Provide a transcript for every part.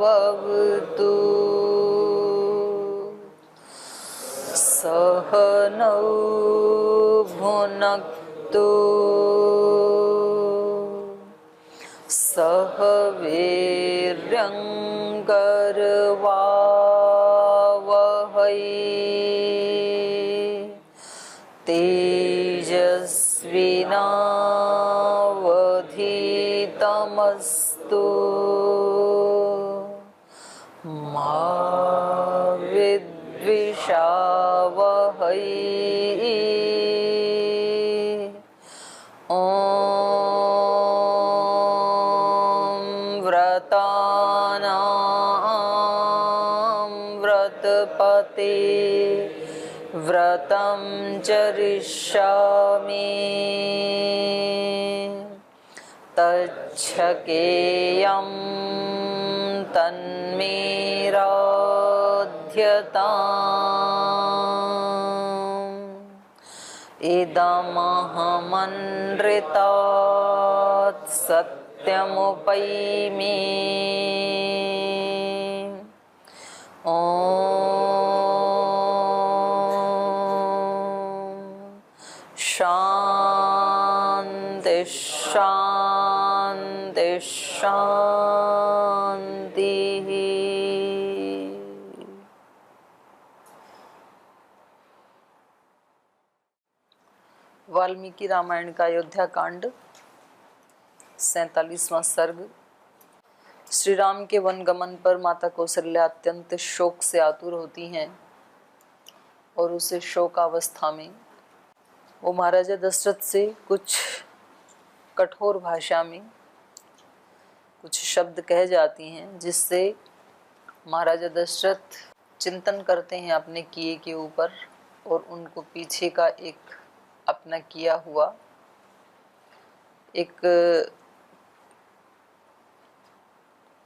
भवतु सहनौ भुनक्तु सह वीर्यङ्करवावहै तेजस्विनावधीतमस्तु मा विद्विषावहै। व्रतपते व्रतं चरिष्यामि तच्छकेयं तन्मे राध्यताम् इदमहमनृतात् सत्यमुपैमि ॐ शान्ति शान्ति शान्तिः। वाल्मीकि रामायण का अयोध्या कांड 47वां सर्ग। श्री राम के वन गमन पर माता कौशल्या अत्यंत शोक से आतुर होती हैं और उसे शोकावस्था में वो महाराजा दशरथ से कुछ कठोर भाषा में कुछ शब्द कह जाती हैं, जिससे महाराजा दशरथ चिंतन करते हैं अपने किए के ऊपर और उनको पीछे का एक अपना किया हुआ एक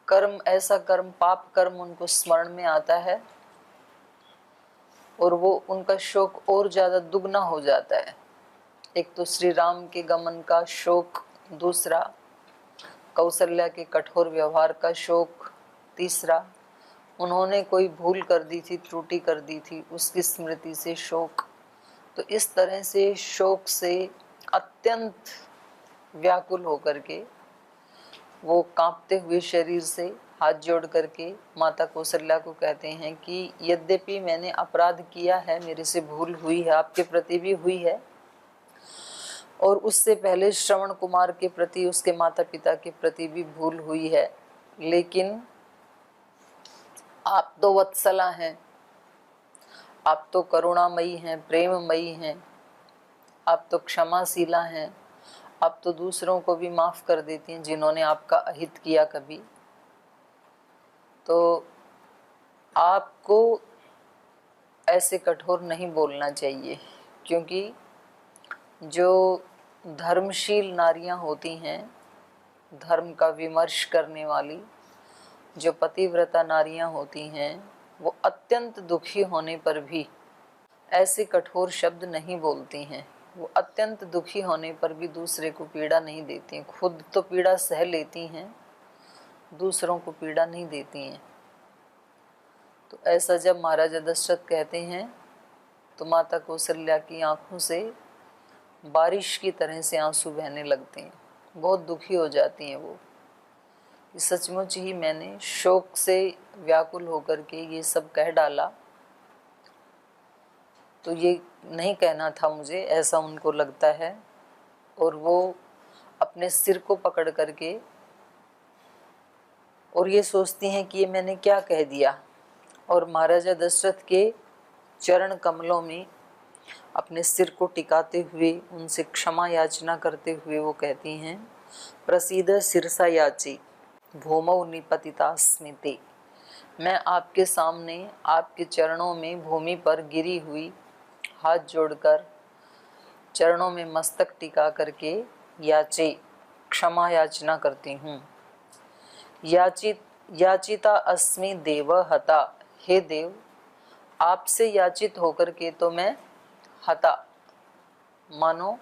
कर्म, ऐसा कर्म, पाप कर्म उनको स्मरण में आता है और वो उनका शोक और ज्यादा दुगना हो जाता है। एक तो श्री राम के गमन का शोक, दूसरा कौशल्या के कठोर व्यवहार का शोक, तीसरा उन्होंने कोई भूल कर दी थी, त्रुटि कर दी थी, उसकी स्मृति से शोक। तो इस तरह से शोक से अत्यंत व्याकुल होकर के वो कांपते हुए शरीर से हाथ जोड़ करके माता कौशल्या को कहते हैं कि यद्यपि मैंने अपराध किया है, मेरे से भूल हुई है, आपके प्रति भी हुई है और उससे पहले श्रवण कुमार के प्रति, उसके माता पिता के प्रति भी भूल हुई है, लेकिन आप तो वत्सला हैं, आप तो करुणामयी हैं, प्रेममयी हैं, आप तो क्षमाशीला हैं, आप तो दूसरों को भी माफ कर देती हैं जिन्होंने आपका अहित किया कभी। तो आपको ऐसे कठोर नहीं बोलना चाहिए, क्योंकि जो धर्मशील नारियां होती हैं, धर्म का विमर्श करने वाली जो पतिव्रता नारियां होती हैं, वो अत्यंत दुखी होने पर भी ऐसे कठोर शब्द नहीं बोलती हैं। वो अत्यंत दुखी होने पर भी दूसरे को पीड़ा नहीं देती हैं, खुद तो पीड़ा सह लेती हैं, दूसरों को पीड़ा नहीं देती हैं। तो ऐसा जब महाराजा दशरथ कहते हैं तो माता कौशल्या की आंखों से बारिश की तरह से आंसू बहने लगते हैं, बहुत दुखी हो जाती हैं वो। सचमुच ही मैंने शोक से व्याकुल होकर के ये सब कह डाला, तो ये नहीं कहना था मुझे, ऐसा उनको लगता है। और वो अपने सिर को पकड़ करके और ये सोचती हैं कि ये मैंने क्या कह दिया। और महाराजा दशरथ के चरण कमलों में अपने सिर को टिकाते हुए उनसे क्षमा याचना करते हुए वो कहती हैं, प्रसीद शिरसा याची भूमौ निपतितास्मिते। मैं आपके सामने आपके चरणों में भूमि पर गिरी हुई हाथ जोड़कर चरणों में मस्तक टिका करके याचे क्षमा याचना करती हूँ। याचिता अस्मि देव हता। हे देव, आपसे याचित होकर के तो मैं हता, मानो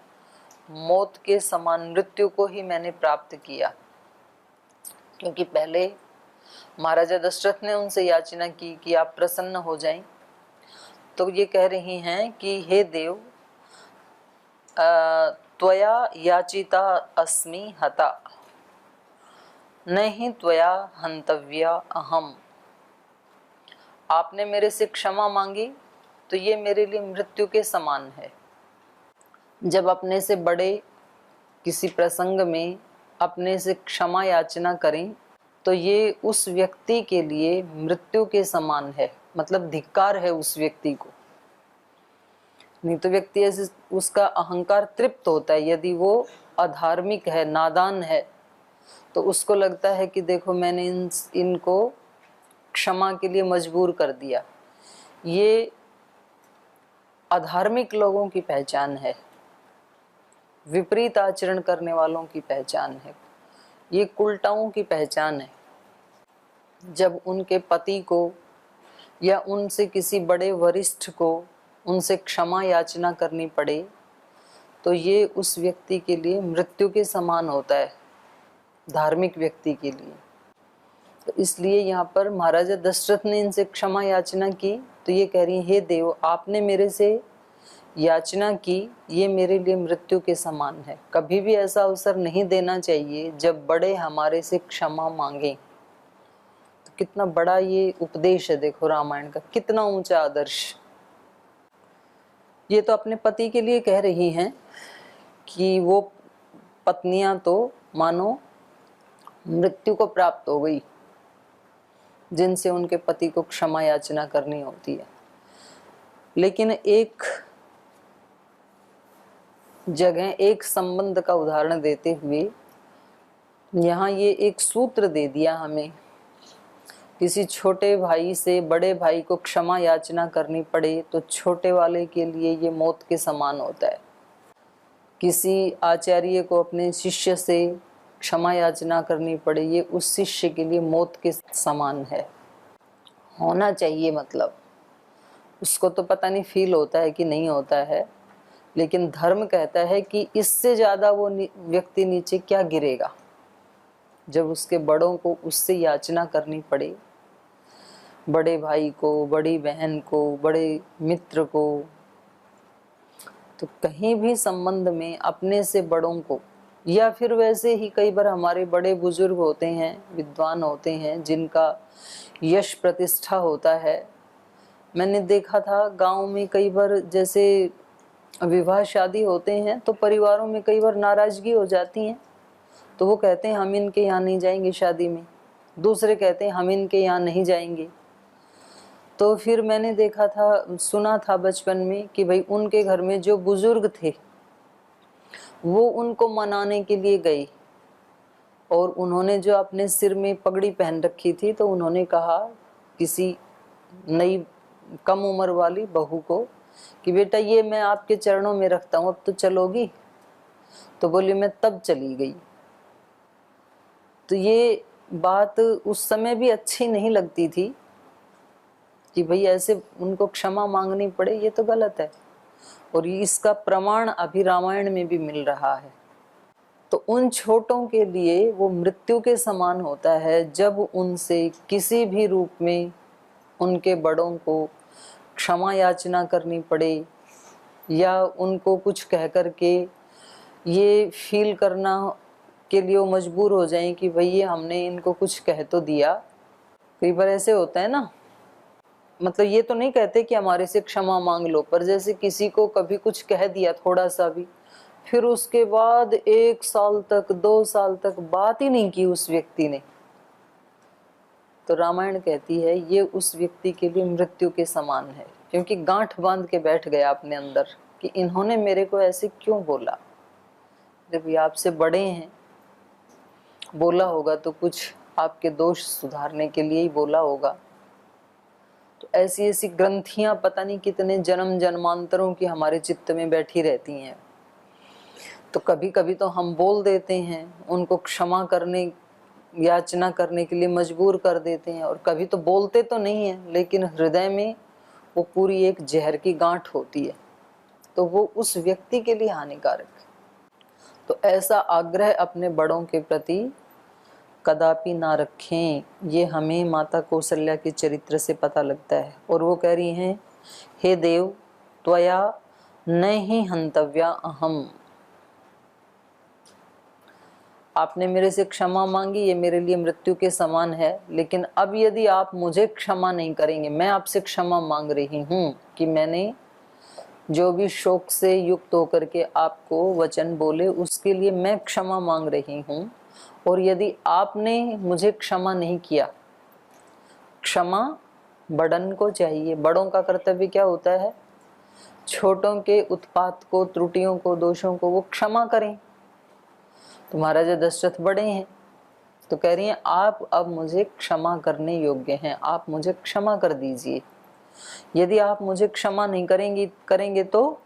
मौत के समान मृत्यु को ही मैंने प्राप्त किया। क्योंकि पहले महाराजा दशरथ ने उनसे याचना की कि आप प्रसन्न हो जाएं। तो ये कह रही हैं कि हे देव, त्वया याचिता अस्मि हता, नहीं त्वया हंतव्या अहम। आपने मेरे से क्षमा मांगी तो ये मेरे लिए मृत्यु के समान है। जब अपने से बड़े किसी प्रसंग में अपने से क्षमा याचना करें तो ये उस व्यक्ति के लिए मृत्यु के समान है, मतलब धिक्कार है उस व्यक्ति को। नहीं तो व्यक्ति ऐसे उसका अहंकार तृप्त होता है। यदि वो अधार्मिक है, नादान है, तो उसको लगता है कि देखो मैंने इनको क्षमा के लिए मजबूर कर दिया। ये अधार्मिक लोगों की पहचान है, विपरीत आचरण करने वालों की पहचान है, ये कुलटाओं की पहचान है। जब उनके पति को या उनसे किसी बड़े वरिष्ठ को उनसे क्षमा याचना करनी पड़े तो ये उस व्यक्ति के लिए मृत्यु के समान होता है, धार्मिक व्यक्ति के लिए। तो इसलिए यहाँ पर महाराजा दशरथ ने इनसे क्षमा याचना की तो ये कह रही है, हे देव, आपने मेरे से याचना की, ये मेरे लिए मृत्यु के समान है। कभी भी ऐसा अवसर नहीं देना चाहिए जब बड़े हमारे से क्षमा मांगे। तो कितना बड़ा ये उपदेश है, देखो रामायण का कितना ऊंचा आदर्श। ये तो अपने पति के लिए कह रही हैं कि वो पत्नियां तो मानो मृत्यु को प्राप्त हो गई जिनसे उनके पति को क्षमा याचना करनी होती है। लेकिन एक जगह एक संबंध का उदाहरण देते हुए यहाँ ये एक सूत्र दे दिया हमें, किसी छोटे भाई से बड़े भाई को क्षमा याचना करनी पड़े तो छोटे वाले के लिए ये मौत के समान होता है। किसी आचार्य को अपने शिष्य से क्षमा याचना करनी पड़े, ये उस शिष्य के लिए मौत के समान है। होना चाहिए, मतलब उसको तो पता नहीं फील होता है कि नहीं होता है, लेकिन धर्म कहता है कि इससे ज्यादा वो व्यक्ति नीचे क्या गिरेगा जब उसके बड़ों को उससे याचना करनी पड़े, बड़े भाई को, बड़ी बहन को, बड़े मित्र को। तो कहीं भी संबंध में अपने से बड़ों को, या फिर वैसे ही कई बार हमारे बड़े बुजुर्ग होते हैं, विद्वान होते हैं, जिनका यश प्रतिष्ठा होता है। मैंने देखा था गांव में कई बार जैसे विवाह शादी होते हैं तो परिवारों में कई बार नाराजगी हो जाती है, तो वो कहते हैं हम इनके यहाँ नहीं जाएंगे शादी में, दूसरे कहते हैं हम इनके यहाँ नहीं जाएंगे। तो फिर मैंने देखा था, सुना था बचपन में कि भाई उनके घर में जो बुजुर्ग थे वो उनको मनाने के लिए गए और उन्होंने जो अपने सिर में पगड़ी पहन रखी थी तो उन्होंने कहा किसी नई कम उम्र वाली बहू को कि बेटा ये मैं आपके चरणों में रखता हूँ, अब तो चलोगी? तो बोली मैं तब चली गई। तो ये बात उस समय भी अच्छी नहीं लगती थी कि भाई ऐसे उनको क्षमा मांगनी पड़े, ये तो गलत है। और इसका प्रमाण अभी रामायण में भी मिल रहा है। तो उन छोटों के लिए वो मृत्यु के समान होता है जब उनसे किसी भी रूप में उनके बड़ों को क्षमा याचना करनी पड़े या उनको कुछ कह करके ये फील करना के लिए वो मजबूर हो जाएं कि भैया हमने इनको कुछ कह तो दिया। कई बार ऐसे होता है ना, मतलब ये तो नहीं कहते कि हमारे से क्षमा मांग लो, पर जैसे किसी को कभी कुछ कह दिया थोड़ा सा भी, फिर उसके बाद 1 साल तक 2 साल तक बात ही नहीं की उस व्यक्ति ने, तो रामायण कहती है ये उस व्यक्ति के लिए मृत्यु के समान है, क्योंकि गांठ बांध के बैठ गया अपने अंदर कि इन्होंने मेरे को ऐसे क्यों बोला। जब ये आपसे बड़े हैं, बोला होगा तो कुछ आपके दोष सुधारने के लिए ही बोला होगा। तो ऐसी ऐसी ग्रंथियां पता नहीं कितने जन्म जन्मांतरों की हमारे चित्त में बैठी रहती हैं। तो कभी कभी तो हम बोल देते हैं, उनको क्षमा करने याचना करने के लिए मजबूर कर देते हैं, और कभी तो बोलते तो नहीं है लेकिन हृदय में वो पूरी एक जहर की गांठ होती है, तो वो उस व्यक्ति के लिए हानिकारक है। तो ऐसा आग्रह अपने बड़ों के प्रति कदापि ना रखें, ये हमें माता कौशल्या के चरित्र से पता लगता है। और वो कह रही हैं, हे देव त्वया न ही हंतव्या अहम, आपने मेरे से क्षमा मांगी, ये मेरे लिए मृत्यु के समान है, लेकिन अब यदि आप मुझे क्षमा नहीं करेंगे, मैं आपसे क्षमा मांग रही हूँ कि मैंने जो भी शोक से युक्त होकर के आपको वचन बोले उसके लिए मैं क्षमा मांग रही हूँ। और यदि आपने मुझे क्षमा नहीं किया, क्षमा बड़न को चाहिए, बड़ों का कर्तव्य क्या होता है, छोटों के उत्पात को, त्रुटियों को, दोषों को वो क्षमा करें। तो महाराजा दशरथ बड़े हैं, तो कह रही हैं आप अब मुझे क्षमा करने योग्य हैं, आप मुझे क्षमा कर दीजिए। यदि आप मुझे क्षमा नहीं करेंगे तो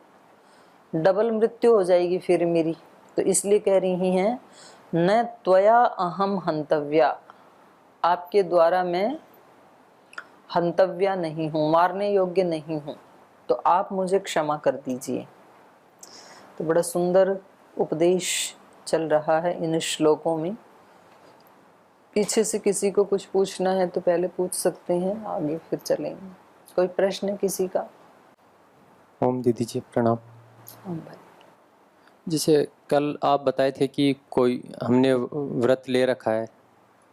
डबल मृत्यु हो जाएगी फिर मेरी। तो इसलिए कह रही हैं, न त्वया अहम हंतव्या, आपके द्वारा मैं हंतव्या नहीं हूँ, मारने योग्य नहीं हूँ, तो आप मुझे क्षमा कर दीजिए। तो बड़ा सुंदर उपदेश चल रहा है इन श्लोकों में। पीछे से किसी को कुछ पूछना है तो पहले पूछ सकते हैं, आगे फिर चलेंगे। कोई प्रश्न है किसी का? ओम दीदी जी प्रणाम। ओम भाई। जैसे कल आप बताए थे कि कोई हमने व्रत ले रखा है,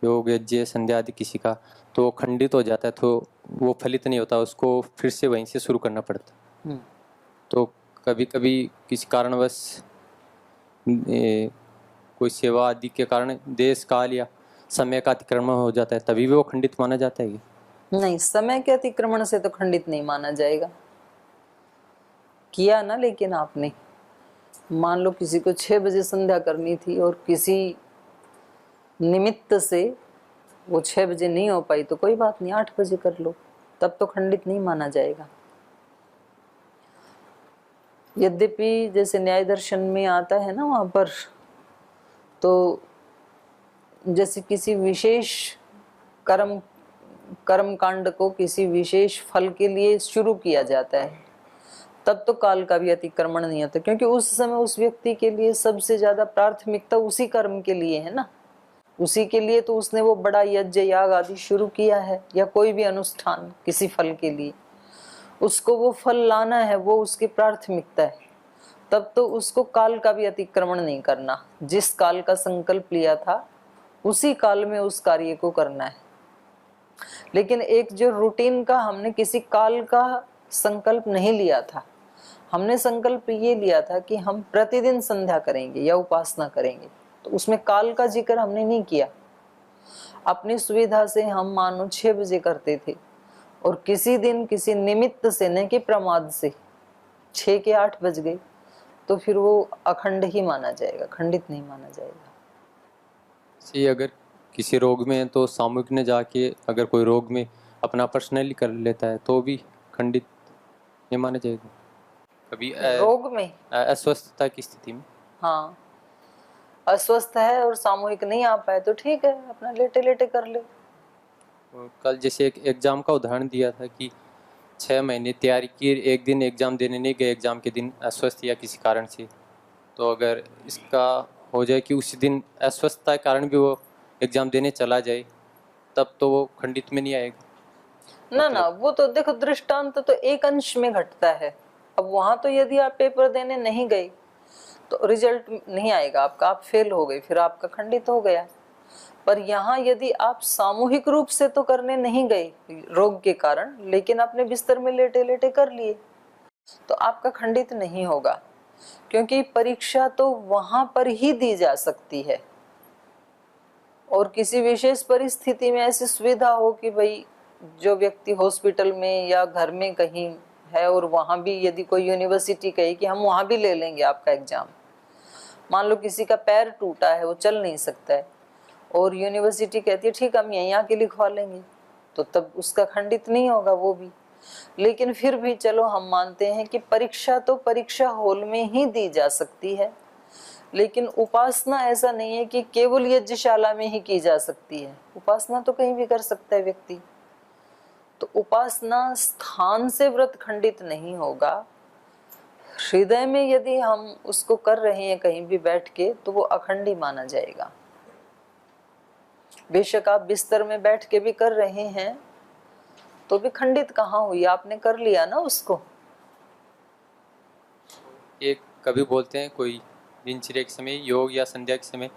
योग यज्ञ संध्या आदि किसी का, तो वो खंडित हो जाता है, तो वो फलित नहीं होता, उसको फिर से वहीं से शुरू करना पड़ता। तो कभी कभी किसी कारणवश कोई सेवा आदि के कारण देश काल या समय का अतिक्रमण हो जाता है, तभी भी वो खंडित माना जाता है? नहीं, समय के अतिक्रमण से तो खंडित नहीं माना जाएगा। किया ना, लेकिन आपने मान लो किसी को 6 बजे संध्या करनी थी और किसी निमित्त से वो 6 बजे नहीं हो पाई, तो कोई बात नहीं, 8 बजे कर लो, तब तो खंडित नहीं माना जाएगा। यद्यपि जैसे न्याय दर्शन में आता है ना, वहां पर तो जैसे किसी विशेष कर्म कांड को किसी विशेष फल के लिए शुरू किया जाता है, तब तो काल का भी अतिक्रमण नहीं होता, क्योंकि उस समय उस व्यक्ति के लिए सबसे ज्यादा प्राथमिकता उसी कर्म के लिए है ना, उसी के लिए तो उसने वो बड़ा यज्ञ याग आदि शुरू किया है, या कोई भी अनुष्ठान किसी फल के लिए, उसको वो फल लाना है, वो उसकी प्राथमिकता है। तब तो उसको काल का भी अतिक्रमण नहीं करना, जिस काल का संकल्प लिया था उसी काल में उस कार्य को करना है। लेकिन एक जो रूटीन का, हमने किसी काल का संकल्प नहीं लिया था, हमने संकल्प ये लिया था कि हम प्रतिदिन संध्या करेंगे या उपासना करेंगे, तो उसमें काल का जिक्र हमने नहीं किया। अपनी सुविधा से हम मानो 6 बजे करते थे, और किसी दिन किसी निमित्त से, न कि प्रमाद से 6 के 8 बज गए, तो फिर वो अखंड ही माना जाएगा, खंडित नहीं माना जाएगा। सही, अगर किसी रोग में है तो सामूहिक ने जाके अगर कोई रोग में अपना पर्सनली कर लेता है तो भी खंडित नहीं माना जाएगा। कभी रोग में, अस्वस्थता की स्थिति में, हाँ, अस्वस्थ है और सामूहिक नहीं आ पाए तो ठीक है, अपना लेटे लेटे कर ले। कल जैसे एक एग्जाम का उदाहरण दिया था कि 6 महीने तैयारी की, एक दिन एग्जाम देने नहीं गए, एग्जाम के दिन अस्वस्थ या किसी कारण से, तो अगर इसका हो जाए कि उसी दिन अस्वस्थता के कारण भी वो एग्जाम देने चला जाए, तब तो वो खंडित में नहीं आएगा ना ना, वो तो देखो दृष्टांत तो एक अंश में घटता है। अब वहां तो यदि आप पेपर देने नहीं गए तो रिजल्ट नहीं आएगा आपका, आप फेल हो गए, फिर आपका खंडित हो गया। पर यहाँ यदि आप सामूहिक रूप से तो करने नहीं गए रोग के कारण, लेकिन अपने बिस्तर में लेटे लेटे कर लिए, तो आपका खंडित नहीं होगा, क्योंकि परीक्षा तो वहां पर ही दी जा सकती है। और किसी विशेष परिस्थिति में ऐसी सुविधा हो कि भाई जो व्यक्ति हॉस्पिटल में या घर में कहीं है, और वहां भी यदि कोई यूनिवर्सिटी कहे कि हम वहां भी ले लेंगे आपका एग्जाम, मान लो किसी का पैर टूटा है, वो चल नहीं सकता है, और यूनिवर्सिटी कहती है ठीक हम यहीं आके लिखवा लेंगे, तो तब उसका खंडित नहीं होगा वो भी। लेकिन फिर भी चलो हम मानते हैं कि परीक्षा तो परीक्षा हॉल में ही दी जा सकती है, लेकिन उपासना ऐसा नहीं है कि केवल यज्ञशाला में ही की जा सकती है, उपासना तो कहीं भी कर सकता है व्यक्ति। तो उपासना स्थान से व्रत खंडित नहीं होगा, हृदय में यदि हम उसको कर रहे हैं कहीं भी बैठ के, तो वो अखंड ही माना जाएगा। बेशक आप बिस्तर में बैठ के भी कर रहे हैं तो भी खंडित कहाँ हुई, आपने कर लिया ना उसको। एक कभी बोलते हैं कोई दिनचर्या के समय, योग या संध्या के समय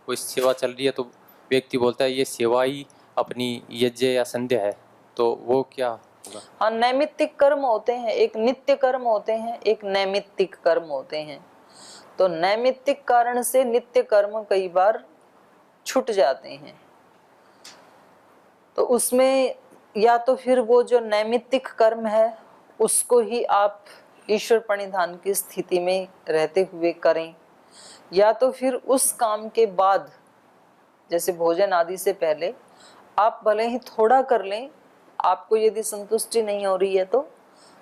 कोई सेवा चल रही है तो व्यक्ति बोलता है ये सेवा ही अपनी यज्ञ या संध्या है, तो वो क्या होगा? हाँ, नैमित्तिक कर्म होते हैं, एक नित्य कर्म होते हैं, एक नैमित्तिक कर्म होते हैं। तो नैमित्तिक कारण से नित्य कर्म कई बार छूट जाते हैं, तो उसमें या तो फिर वो जो नैमित्तिक कर्म है उसको ही आप ईश्वर प्रणिधान की स्थिति में रहते हुए करें, या तो फिर उस काम के बाद जैसे भोजन आदि से पहले आप भले ही थोड़ा कर लें, आपको यदि संतुष्टि नहीं हो रही है तो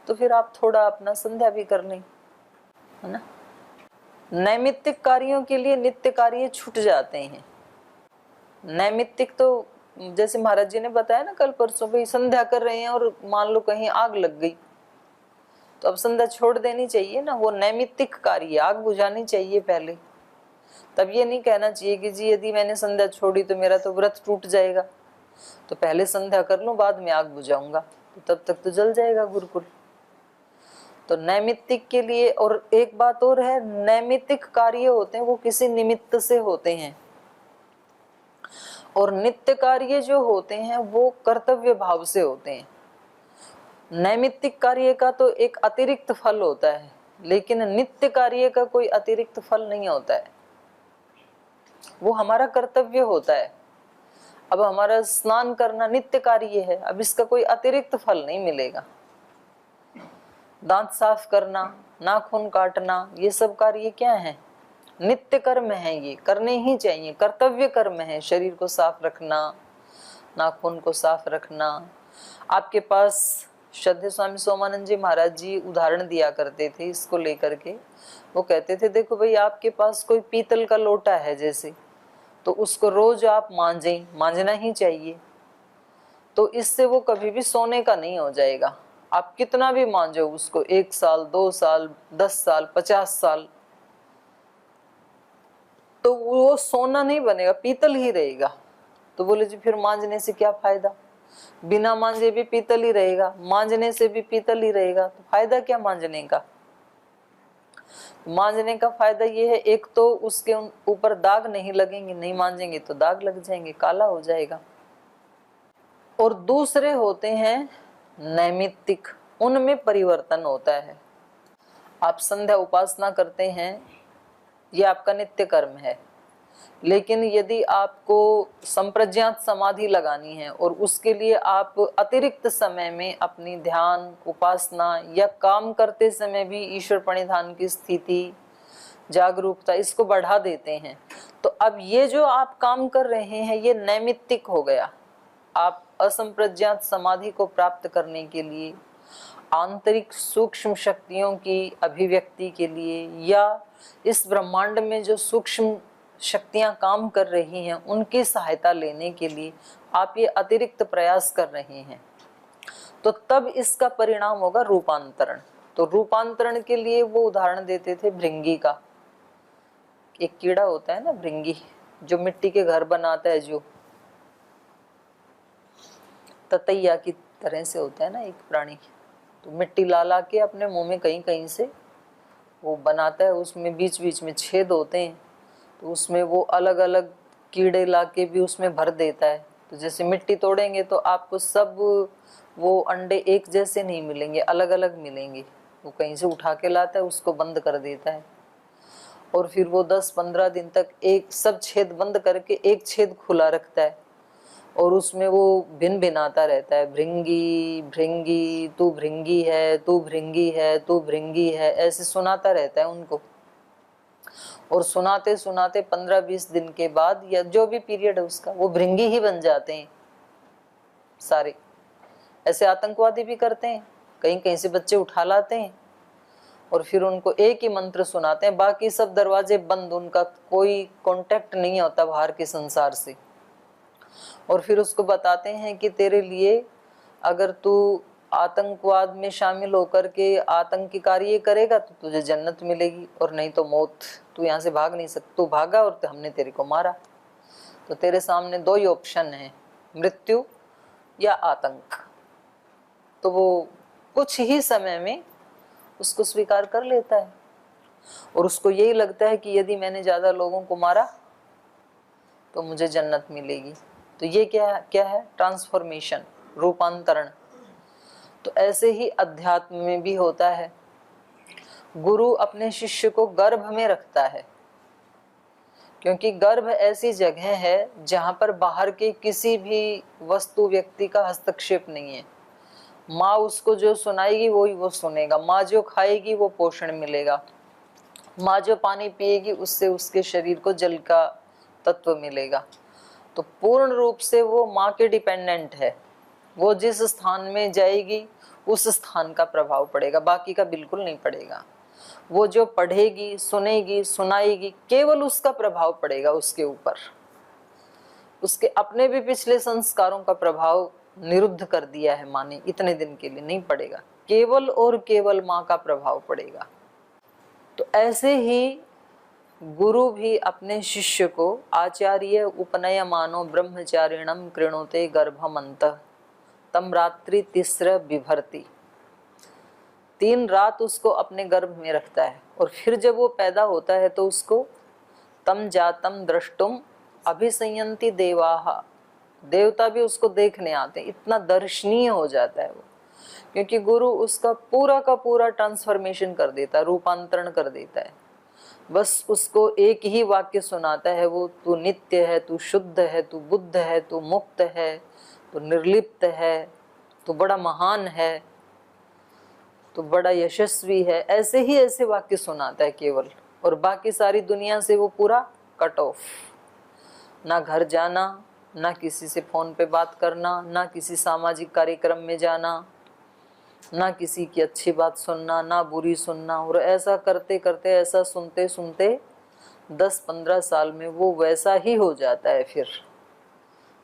फिर आप थोड़ा अपना संध्या भी कर लें, है ना। नैमित्तिक कार्यों के लिए नित्य कार्य छूट जाते हैं। नैमित्तिक तो जैसे महाराज जी ने बताया ना कल परसों, भाई संध्या कर रहे हैं और मान लो कहीं आग लग गई तो अब संध्या छोड़ देनी चाहिए ना, वो नैमित्तिक कार्य, आग बुझानी चाहिए पहले। तब ये नहीं कहना चाहिए कि जी यदि मैंने संध्या छोड़ी तो मेरा तो व्रत टूट जाएगा, तो पहले संध्या कर लूं बाद में आग बुझाऊंगा, तो तब तक तो जल जाएगा गुरुकुल। तो नैमित्तिक के लिए, और एक बात और है, नैमित्तिक कार्य होते हैं वो किसी निमित्त से होते हैं, और नित्य कार्य जो होते हैं वो कर्तव्य भाव से होते हैं। नैमित्तिक कार्य का तो एक अतिरिक्त फल होता है, लेकिन नित्य कार्य का कोई अतिरिक्त फल नहीं होता है, वो हमारा कर्तव्य होता है। अब हमारा स्नान करना नित्य कार्य है, अब इसका कोई अतिरिक्त फल नहीं मिलेगा। दांत साफ करना, नाखून काटना, ये सब कार्य क्या है? नित्य कर्म है, ये करने ही चाहिए, कर्तव्य कर्म है। शरीर को साफ रखना, नाखून को साफ रखना। आपके पास श्रद्धेय स्वामी सोमानंद जी महाराज जी उदाहरण दिया करते थे इसको लेकर के। वो कहते थे देखो भाई, आपके पास कोई पीतल का लोटा है जैसे, तो उसको रोज आप मांजें, मांजना ही चाहिए, तो इससे वो कभी भी सोने का नहीं हो जाएगा। आप कितना भी मांजो उसको, 1 साल 2 साल 10 साल 50 साल, तो वो सोना नहीं बनेगा, पीतल ही रहेगा। तो बोले जी फिर मांजने से क्या फायदा? बिना मांजे भी पीतल ही रहेगा, मांजने से भी पीतल ही रहेगा, तो फायदा क्या मांजने का? मांजने का फायदा ये है, एक तो उसके ऊपर दाग नहीं लगेंगे, नहीं मांजेंगे तो दाग लग जाएंगे, काला हो जाएगा। और दूसरे होते हैं नैमित्तिक, उनमें परिवर्तन होता है। आप संध्या उपासना करते हैं, ये आपका नित्य कर्म है, लेकिन यदि आपको संप्रज्ञात समाधि लगानी है और उसके लिए आप अतिरिक्त समय में अपनी ध्यान उपासना या काम करते समय भी ईश्वर प्रणिधान की स्थिति, जागरूकता, इसको बढ़ा देते हैं, तो अब ये जो आप काम कर रहे हैं ये नैमित्तिक हो गया। आप असंप्रज्ञात समाधि को प्राप्त करने के लिए, आंतरिक सूक्ष्म शक्तियों की अभिव्यक्ति के लिए, या इस ब्रह्मांड में जो सूक्ष्म शक्तियां काम कर रही हैं उनकी सहायता लेने के लिए आप ये अतिरिक्त प्रयास कर रहे हैं, तो तब इसका परिणाम होगा रूपांतरण। तो रूपांतरण के लिए वो उदाहरण देते थे भृंगी का। एक कीड़ा होता है ना भृंगी, जो मिट्टी के घर बनाता है, जो ततैया की तरह से होता है ना एक प्राणी, तो मिट्टी ला ला के अपने मुंह में कहीं कहीं से वो बनाता है, उसमें बीच बीच में छेद होते हैं, तो उसमें वो अलग अलग कीड़े ला के भी उसमें भर देता है। तो जैसे मिट्टी तोड़ेंगे तो आपको सब वो अंडे एक जैसे नहीं मिलेंगे, अलग अलग मिलेंगे। वो कहीं से उठा के लाता है, उसको बंद कर देता है, और फिर वो 10-15 दिन तक एक सब छेद बंद करके एक छेद खुला रखता है, और उसमें वो भिन भिनाता रहता है, भृंगी भृंगी तू भृंगी है, तू भृंगी है, तू भृंगी है, ऐसे सुनाता रहता है उनको। और सुनाते सुनाते 15-20 दिन के बाद, या जो भी पीरियड है उसका, वो भृंगी ही बन जाते हैं सारे। ऐसे आतंकवादी भी करते हैं, कहीं कहीं से बच्चे उठा लाते हैं और फिर उनको एक ही मंत्र सुनाते हैं, बाकी सब दरवाजे बंद, उनका कोई कांटेक्ट नहीं होता बाहर के संसार से। और फिर उसको बताते हैं कि तेरे लिए अगर तू आतंकवाद में शामिल होकर के आतंकी कार्य करेगा तो तुझे जन्नत मिलेगी, और नहीं तो मौत, तू यहाँ से भाग नहीं सकता, तू भागा और हमने तेरे को मारा। तो तेरे सामने दो ही ऑप्शन है, मृत्यु या आतंक। तो वो कुछ ही समय में उसको स्वीकार कर लेता है और उसको यही लगता है कि यदि मैंने ज्यादा लोगों को मारा तो मुझे जन्नत मिलेगी। तो ये क्या है? ट्रांसफॉर्मेशन, रूपांतरण। तो ऐसे ही अध्यात्म में भी होता है। गुरु अपने शिष्य को गर्भ में रखता है, क्योंकि गर्भ ऐसी जगह है जहां पर बाहर के किसी भी वस्तु व्यक्ति का हस्तक्षेप नहीं है। माँ उसको जो सुनाएगी वही वो सुनेगा, माँ जो खाएगी वो पोषण मिलेगा, माँ जो पानी पिएगी उससे उसके शरीर को जल का तत्व मिलेगा। तो पूर्ण रूप से वो माँ के डिपेंडेंट है। वो जिस स्थान में जाएगी उस स्थान का प्रभाव पड़ेगा, बाकी का बिल्कुल नहीं पड़ेगा। वो जो पढ़ेगी, सुनेगी, सुनाएगी, केवल उसका प्रभाव पड़ेगा उसके ऊपर। उसके अपने भी पिछले संस्कारों का प्रभाव निरुद्ध कर दिया है माँ ने, इतने दिन के लिए नहीं पड़ेगा, केवल और केवल माँ का प्रभाव पड़ेगा। तो ऐसे ही गुरु भी अपने शिष्य को आचार्य उपनयमानो ब्रह्मचारिणम कृणोते गर्भमन्तः तम रात्रि तिस्र बिभर्ति। 3 रात उसको अपने गर्भ में रखता है और फिर जब वो पैदा होता है तो उसको तम जातम द्रष्टुम अभिसंयन्ति देवाः, देवता भी उसको देखने आते हैं। इतना दर्शनीय हो जाता है वो, क्योंकि गुरु उसका पूरा का पूरा ट्रांसफॉर्मेशन कर देता है, रूपांतरण कर देता है। बस उसको एक ही वाक्य सुनाता है वो, तू नित्य है, तू शुद्ध है, तू बुद्ध है, तू मुक्त है, तू निर्लिप्त है, तू बड़ा महान है, तू बड़ा यशस्वी है। ऐसे ही ऐसे वाक्य सुनाता है केवल, और बाकी सारी दुनिया से वो पूरा कट ऑफ। ना घर जाना, ना किसी से फोन पे बात करना, ना किसी सामाजिक कार्यक्रम में जाना, ना किसी की अच्छी बात सुनना, ना बुरी सुनना। और ऐसा करते करते, ऐसा सुनते सुनते 10-15 साल में वो वैसा ही हो जाता है फिर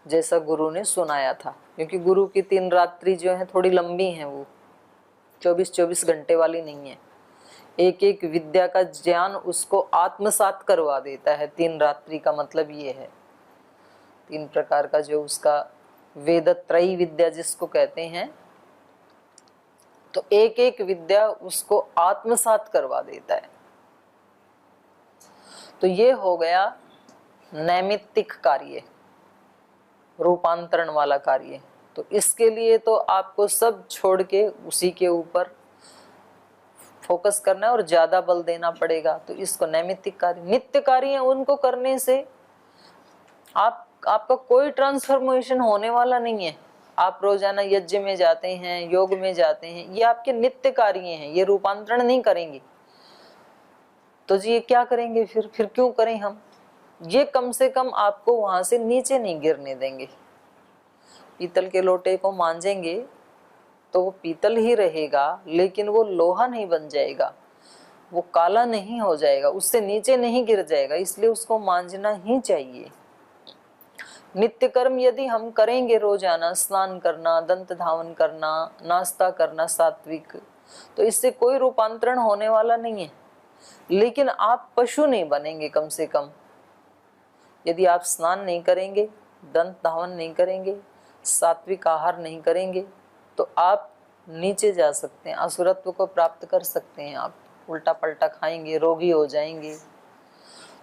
जैसा गुरु ने सुनाया था। क्योंकि गुरु की 3 रात्रि जो है थोड़ी लंबी हैं, वो 24-24 घंटे वाली नहीं है। एक एक विद्या का ज्ञान उसको आत्मसात करवा देता है। 3 रात्रि का मतलब ये है, 3 प्रकार का जो उसका वेद त्रयी विद्या जिसको कहते हैं, तो एक एक विद्या उसको आत्मसात करवा देता है। तो ये हो गया नैमित्तिक कार्य, रूपांतरण वाला कार्य। तो इसके लिए तो आपको सब छोड़ के उसी के ऊपर फोकस करना है और ज्यादा बल देना पड़ेगा। तो इसको नैमित्तिक कार्य, नित्य कार्य है, उनको करने से आपका कोई ट्रांसफॉर्मेशन होने वाला नहीं है। आप रोजाना यज्ञ में जाते हैं, योग में जाते हैं, ये आपके नित्य कार्य हैं, ये रूपांतरण नहीं करेंगे। तो जी ये क्या करेंगे फिर क्यों करें हम? ये कम से कम आपको वहां से नीचे नहीं गिरने देंगे। पीतल के लोटे को मांजेंगे तो वो पीतल ही रहेगा, लेकिन वो लोहा नहीं बन जाएगा, वो काला नहीं हो जाएगा, उससे नीचे नहीं गिर जाएगा। इसलिए उसको मांजना ही चाहिए। नित्य कर्म यदि हम करेंगे, रोजाना स्नान करना, दंत धावन करना, नाश्ता करना सात्विक, तो इससे कोई रूपांतरण होने वाला नहीं है। लेकिन आप पशु नहीं बनेंगे। कम से कम यदि आप स्नान नहीं करेंगे, दंत धावन नहीं करेंगे, सात्विक आहार नहीं करेंगे, तो आप नीचे जा सकते हैं, असुरत्व को प्राप्त कर सकते हैं। आप उल्टा पलटा खाएंगे, रोगी हो जाएंगे।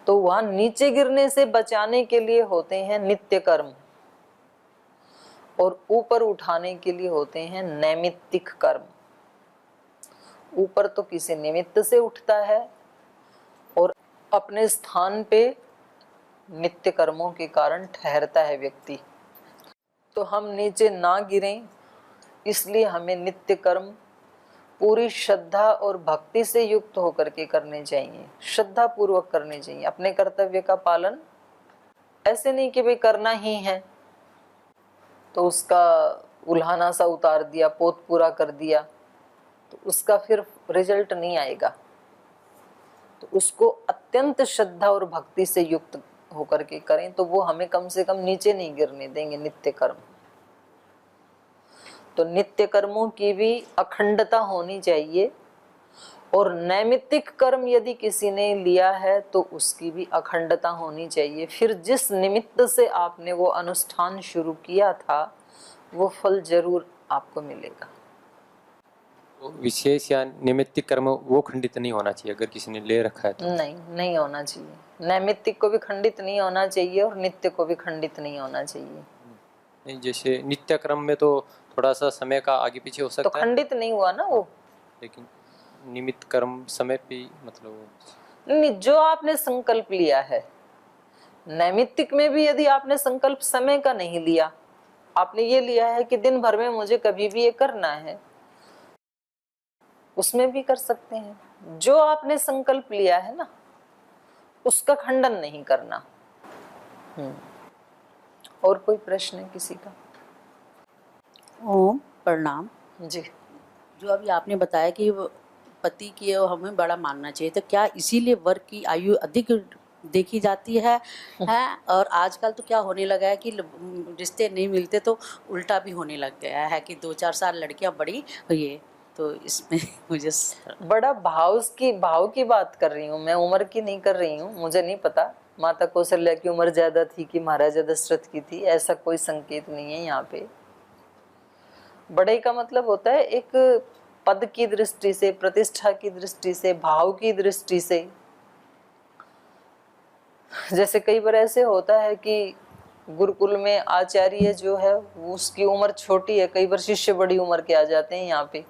तो वहां नीचे गिरने से बचाने के लिए होते हैं नित्य कर्म, और ऊपर उठाने के लिए होते हैं नैमित्तिक कर्म। ऊपर तो किसी निमित्त से उठता है और अपने स्थान पे नित्य कर्मों के कारण ठहरता है व्यक्ति। तो हम नीचे ना गिरें, इसलिए हमें नित्य कर्म पूरी श्रद्धा और भक्ति से युक्त होकर के करने चाहिए, श्रद्धा पूर्वक करने चाहिए। अपने कर्तव्य का पालन ऐसे नहीं कि भाई करना ही है तो उसका उल्हाना सा उतार दिया, पोत पूरा कर दिया, तो उसका फिर रिजल्ट नहीं आएगा। तो उसको अत्यंत श्रद्धा और भक्ति से युक्त होकर के करें, तो वो हमें कम से कम नीचे नहीं गिरने देंगे नित्य कर्म। तो नित्य कर्मों की भी अखंडता होनी चाहिए और नैमित्तिक कर्म यदि किसी ने लिया है तो उसकी भी अखंडता होनी चाहिए। फिर जिस निमित्त से आपने वो अनुष्ठान शुरू किया था वो फल जरूर आपको मिलेगा। विशेष या निमित्तिक कर्म वो खंडित नहीं होना चाहिए अगर किसी ने ले रखा है तो? नहीं होना चाहिए। नैमित्तिक को भी खंडित नहीं होना चाहिए और नित्य को भी खंडित नहीं होना चाहिए। नहीं, जैसे नित्य क्रम में तो थोड़ा सा समय का आगे पीछे हो सकता तो है, खंडित नहीं हुआ ना वो। लेकिन निमित्त कर्म समय पे मतलब नहीं, जो आपने संकल्प लिया है, नैमित्तिक में भी यदि आपने संकल्प समय का नहीं लिया, आपने ये लिया है कि दिन भर में मुझे कभी भी ये करना है, उसमें भी कर सकते हैं। जो आपने संकल्प लिया है ना उसका खंडन नहीं करना। और कोई प्रश्न है किसी का? ओम प्रणाम जी। जो अभी आपने बताया कि पति की हमें बड़ा मानना चाहिए, तो क्या इसीलिए वर की आयु अधिक देखी जाती है? और आजकल तो क्या होने लगा है कि रिश्ते नहीं मिलते तो उल्टा भी होने लग गया है कि 2-4 साल लड़कियां बड़ी ये, तो इसमें मुझे बड़ा भाव की बात कर रही हूँ मैं, उम्र की नहीं कर रही हूँ। मुझे नहीं पता माता कौशल्या की उम्र ज्यादा थी कि महाराजा दशरथ की थी, ऐसा कोई संकेत नहीं है यहाँ पे। बड़े का मतलब होता है एक पद की दृष्टि से, प्रतिष्ठा की दृष्टि से, भाव की दृष्टि से। जैसे कई बार ऐसे होता है कि गुरुकुल में आचार्य जो है उसकी उम्र छोटी है, कई बार शिष्य बड़ी उम्र के आ जाते हैं यहाँ पे,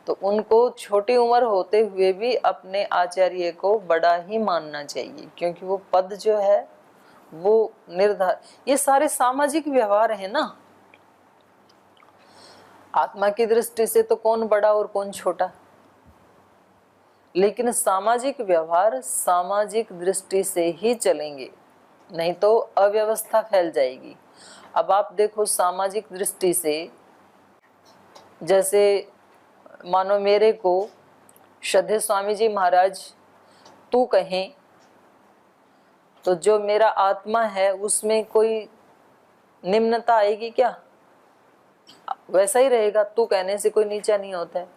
तो उनको छोटी उम्र होते हुए भी अपने आचार्य को बड़ा ही मानना चाहिए, क्योंकि वो पद जो है वो निर्धार, ये सारे सामाजिक व्यवहार है ना। आत्मा की दृष्टि से तो कौन बड़ा और कौन छोटा, लेकिन सामाजिक व्यवहार सामाजिक दृष्टि से ही चलेंगे, नहीं तो अव्यवस्था फैल जाएगी। अब आप देखो सामाजिक दृष्टि से, जैसे मानो मेरे को श्रद्धेय स्वामी जी महाराज तू कहें, तो जो मेरा आत्मा है उसमें कोई निम्नता आएगी क्या? वैसा ही रहेगा, तू कहने से कोई नीचा नहीं होता है।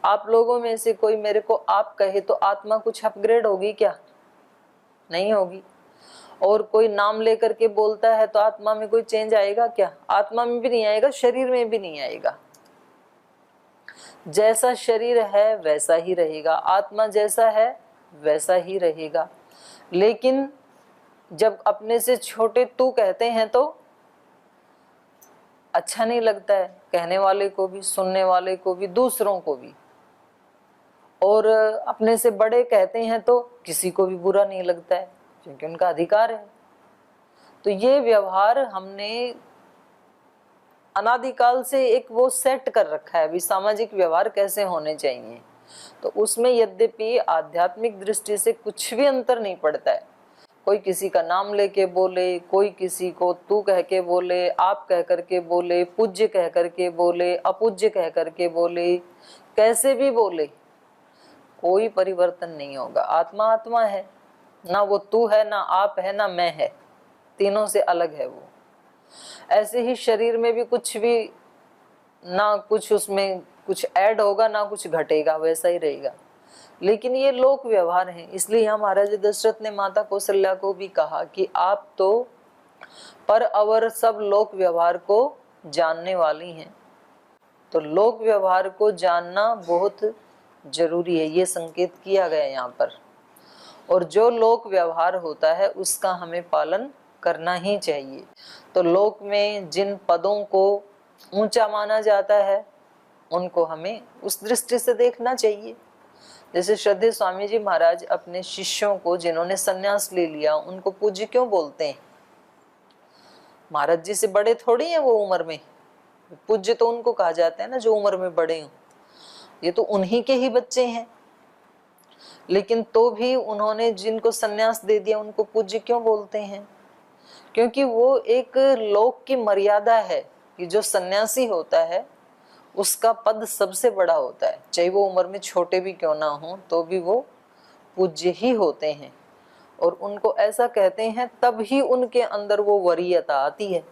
आप लोगों में से कोई मेरे को आप कहे तो आत्मा कुछ अपग्रेड होगी क्या? नहीं होगी। और कोई नाम लेकर के बोलता है तो आत्मा में कोई चेंज आएगा क्या? आत्मा में भी नहीं आएगा, शरीर में भी नहीं आएगा। जैसा शरीर है वैसा ही रहेगा, आत्मा जैसा है वैसा ही रहेगा। लेकिन जब अपने से छोटे तू कहते हैं तो अच्छा नहीं लगता है, कहने वाले को भी, सुनने वाले को भी, दूसरों को भी। और अपने से बड़े कहते हैं तो किसी को भी बुरा नहीं लगता है, क्योंकि उनका अधिकार है। तो ये व्यवहार हमने अनादिकाल से एक वो सेट कर रखा है, अभी सामाजिक व्यवहार कैसे होने चाहिए। तो उसमें यद्यपि आध्यात्मिक दृष्टि से कुछ भी अंतर नहीं पड़ता है। कोई किसी का नाम लेके बोले, कोई किसी को तू कह के बोले, आप कह करके बोले, पूज्य कह करके बोले, अपूज्य कह करके बोले, कैसे भी बोले, कोई परिवर्तन नहीं होगा। आत्मा आत्मा है ना, वो तू है ना आप है ना मैं है, तीनों से अलग है वो। ऐसे ही शरीर में भी कुछ भी ना, कुछ उसमें कुछ ऐड होगा ना कुछ घटेगा, वैसा ही रहेगा। लेकिन ये लोक व्यवहार है, इसलिए यहाँ महाराज दशरथ ने माता कौशल्या को भी कहा कि आप तो पर अवर सब लोक व्यवहार को जानने वाली हैं। तो लोक व्यवहार को जानना बहुत जरूरी है, ये संकेत किया गया यहाँ पर। और जो लोक व्यवहार होता है उसका हमें पालन करना ही चाहिए। तो लोक में जिन पदों को ऊंचा माना जाता है उनको हमें उस दृष्टि से देखना चाहिए। जैसे श्रद्धेय स्वामी जी महाराज अपने शिष्यों को, जिन्होंने संन्यास ले लिया, उनको पूज्य क्यों बोलते हैं? महाराज जी से बड़े थोड़ी हैं वो उम्र में, पूज्य तो उनको कहा जाता है ना जो उम्र में बड़े हों। ये तो उन्हीं के ही बच्चे हैं, लेकिन तो भी उन्होंने जिनको संन्यास दे दिया उनको पूज्य क्यों बोलते हैं? क्योंकि वो एक लोक की मर्यादा है कि जो सन्यासी होता है उसका पद सबसे बड़ा होता है, चाहे वो उम्र में छोटे भी क्यों ना हो तो भी वो पूज्य ही होते हैं। और उनको ऐसा कहते हैं तब ही उनके अंदर वो वरीयता आती है।